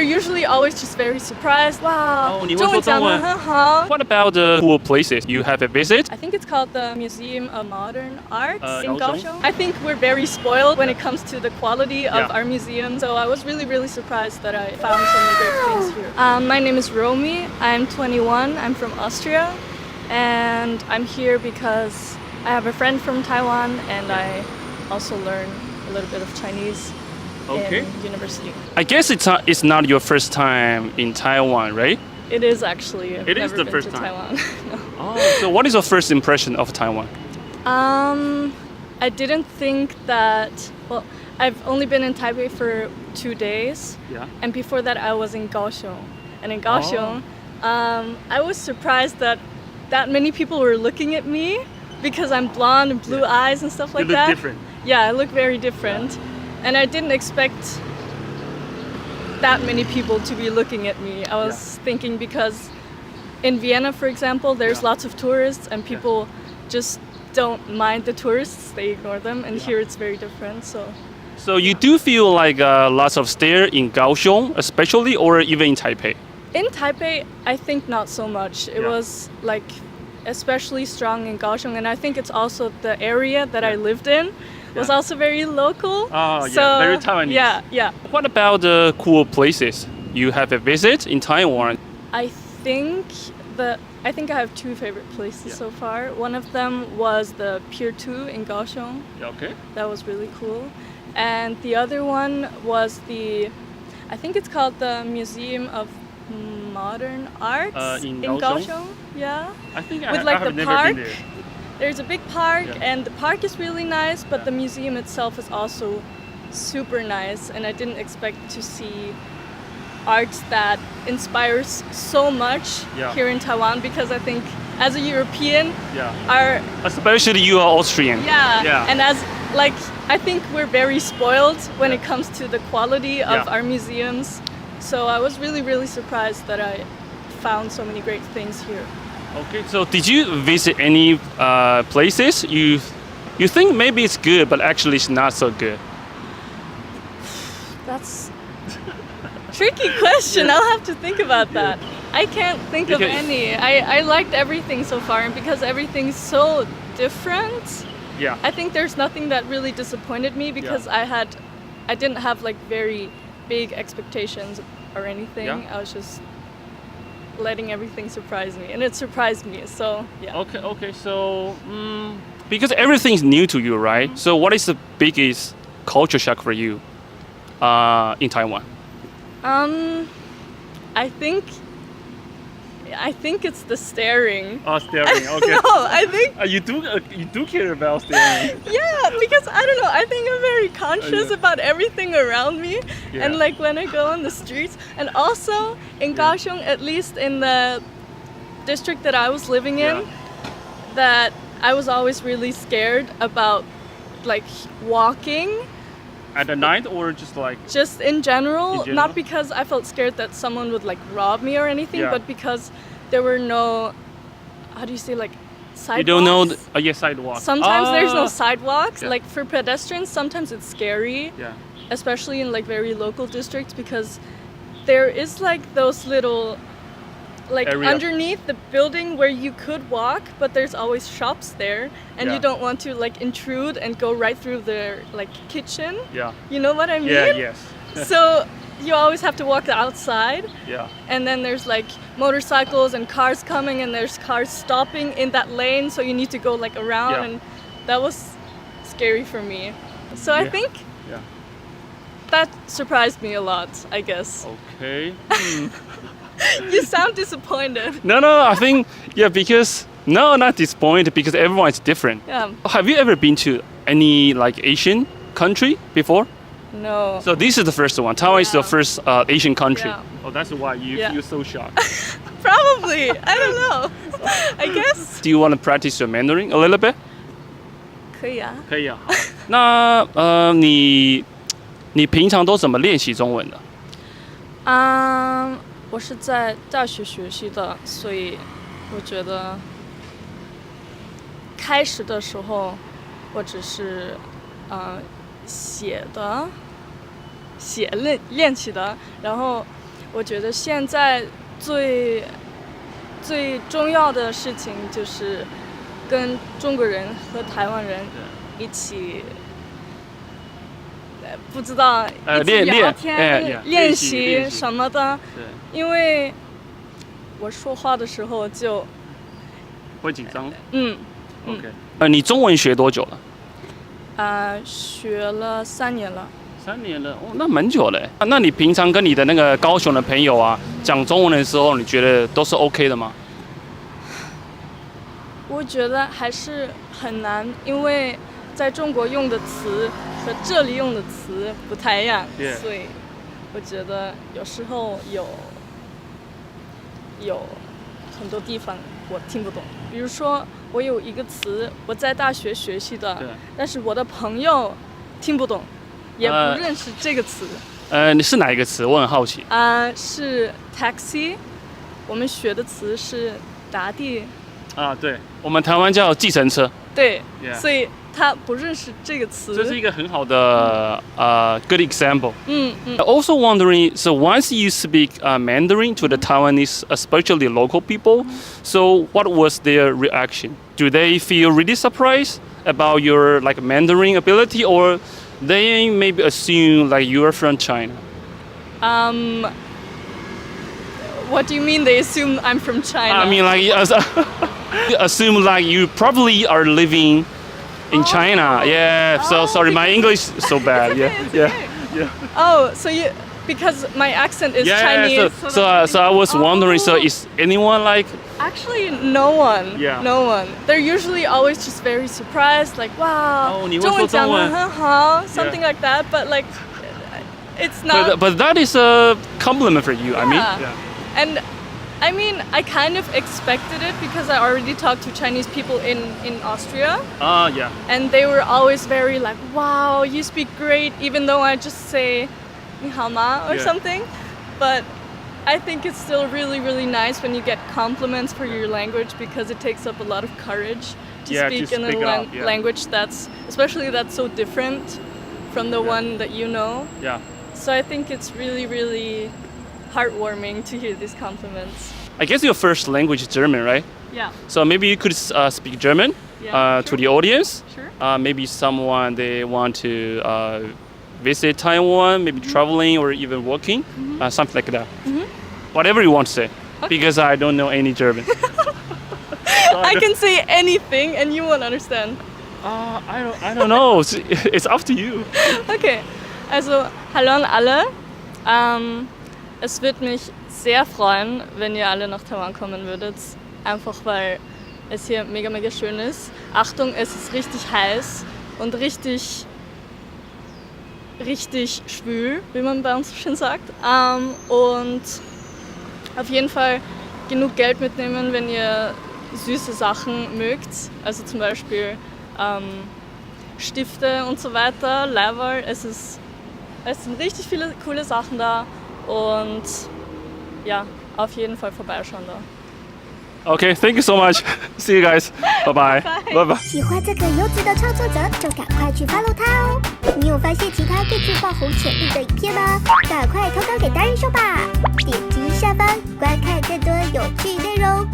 usually always just very surprised. Wow, 你会说中文？中文讲得很好。 What about the cool places you have a visit? I think it's called the Museum of Modern Arts in Kaohsiung. Kaohsiung. I think we're very spoiled when it comes to the quality of Yeah. our museum. So I was really surprised that I found so many great things here. My name is Romy. I'm 21. I'm from Austria. And I'm here because I have a friend from Taiwan and I also learn a little bit of Chinese in university. I guess it's not your first time in Taiwan, right? It is actually. I've It is never the been first to time. Taiwan. No. Oh, so what is your first impression of Taiwan? I didn't think that, well, I've only been in Taipei for 2 days. Yeah. And before that I was in Kaohsiung. And in Kaohsiung, I was surprised that many people were looking at me because I'm blonde and blue eyes and stuff like you look that. Different. Yeah, I look very different. Yeah. And I didn't expect that many people to be looking at me. I was thinking because in Vienna, for example, there's lots of tourists and people just don't mind the tourists, they ignore them, and here it's very different. So you do feel like lots of stare in Kaohsiung, especially, or even in Taipei? In Taipei, I think not so much. It was like especially strong in Kaohsiung, and I think it's also the area that I lived in was also very local. Oh, so, yeah, very Taiwanese. Yeah. What about the cool places you have a visit in Taiwan? I think I have 2 favorite places so far. One of them was the Pier 2 in Kaohsiung. Okay. That was really cool. And the other one was I think it's called the Museum of Modern Arts in Kaohsiung. Yeah. I think With like have the never park. been there. There's a big park and the park is really nice, but the museum itself is also super nice, and I didn't expect to see art that inspires so much here in Taiwan, because I think as a European, especially you are Austrian. And as I think we're very spoiled when it comes to the quality of our museums. So I was really surprised that I found so many great things here. Okay, so did you visit any places you think maybe it's good, but actually it's not so good? That's a tricky question. I'll have to think about that. I can't think of any. I liked everything so far, and because everything's so different, I think there's nothing that really disappointed me, because I didn't have like very big expectations or anything. I was just letting everything surprise me, and it surprised me. So Okay. So because everything's new to you, right? So what is the biggest culture shock for you in Taiwan? I think it's the staring. Oh, staring. Okay. No, I think you do care about staring. Yeah, because I don't know. I think I'm very conscious about everything around me, and like when I go on the streets, and also in Kaohsiung, at least in the district that I was living in, that I was always really scared about like walking. At the night, or just in general, not because I felt scared that someone would like rob me or anything, but because there were no, how do you say, like sidewalks? You don't know sidewalks. Sometimes there's no sidewalks. Like for pedestrians, sometimes it's scary. Especially in like very local districts, because there is like those little like area underneath the building where you could walk, but there's always shops there, and you don't want to like intrude and go right through their like kitchen. You know what I mean? Yes. So you always have to walk outside. And then there's like motorcycles and cars coming, and there's cars stopping in that lane, so you need to go like around, and that was scary for me. So I think that surprised me a lot, I guess. Okay. You sound disappointed. No, I think, because, no, not disappointed, because everyone is different. Have you ever been to any like Asian country before? No. So this is the first one. Taiwan is the first Asian country. Oh, that's why you're so shocked. Probably. I don't know. I guess. Do you want to practice your Mandarin a little bit? 可以啊。可以啊。好。那你平常都怎么练习中文的？我是在大学学习的，所以我觉得开始的时候我只是写练习的，然后我觉得现在最重要的事情就是跟中国人和台湾人一起，不知道一起聊天、练习什么的。因为我说话的时候就会紧张。OK。你中文学多久了？学了3年了。3年了，哦，那蛮久了。那你平常跟你的那个高雄的朋友啊讲中文的时候，你觉得都是 OK 的吗？我觉得还是很难，因为在中国用的词和这里用的词不太一样，所以我觉得有时候有很多地方我听不懂。比如说，我有一个词我在大学学习的，但是我的朋友听不懂，也不认识这个词。你是哪一个词？我很好奇。是 taxi， 我们学的词是打的。对，我们台湾叫计程车。对，所以他不认识这个词。这是一个很好的good example. Also wondering, so once you speak Mandarin to the Taiwanese, especially local people, so what was their reaction? Do they feel really surprised about your like Mandarin ability, or they maybe assume like you are from China? What do you mean they assume I'm from China? I mean like assume like you probably are living in China. Yeah. So sorry, my English is so bad. Yeah. Oh, so you because my accent is Chinese. So I was wondering. So is anyone like? Actually, no one. Yeah. No one. They're usually always just very surprised, like wow, 中文讲得很好 something like that. But like, it's not. But that is a compliment for you. I mean. And I mean, I kind of expected it because I already talked to Chinese people in Austria. And they were always very like, wow, you speak great, even though I just say, 你好吗 or something. But I think it's still really, really nice when you get compliments for your language because it takes up a lot of courage to speak in a language that's so different from the one that you know. So I think it's really, really heartwarming to hear these compliments. I guess your first language is German, right? Yeah. So maybe you could speak German to the audience. Sure. Maybe someone they want to visit Taiwan, maybe traveling or even working, something like that. Whatever you want to say, because I don't know any German. I can say anything and you won't understand. I don't know. It's up to you. Okay. Also, hallo an alle. Es würde mich sehr freuen, wenn ihr alle nach Taiwan kommen würdet. Einfach weil es hier mega, mega schön ist. Achtung, es ist richtig heiß und richtig schwül, wie man bei uns so schön sagt. Und auf jeden Fall genug Geld mitnehmen, wenn ihr süße Sachen mögt. Also zum Beispiel Stifte und so weiter, Level. Es sind richtig viele coole Sachen da. Und ja, auf jeden Fall vorbeischauen da. Okay, thank you so much. See you guys. Bye bye. 喜欢这个优质的创作者，就赶快去 follow 他哦！你有发现其他更具爆红潜力的影片吗？赶快投稿给达人秀吧！点击下方观看更多有趣内容。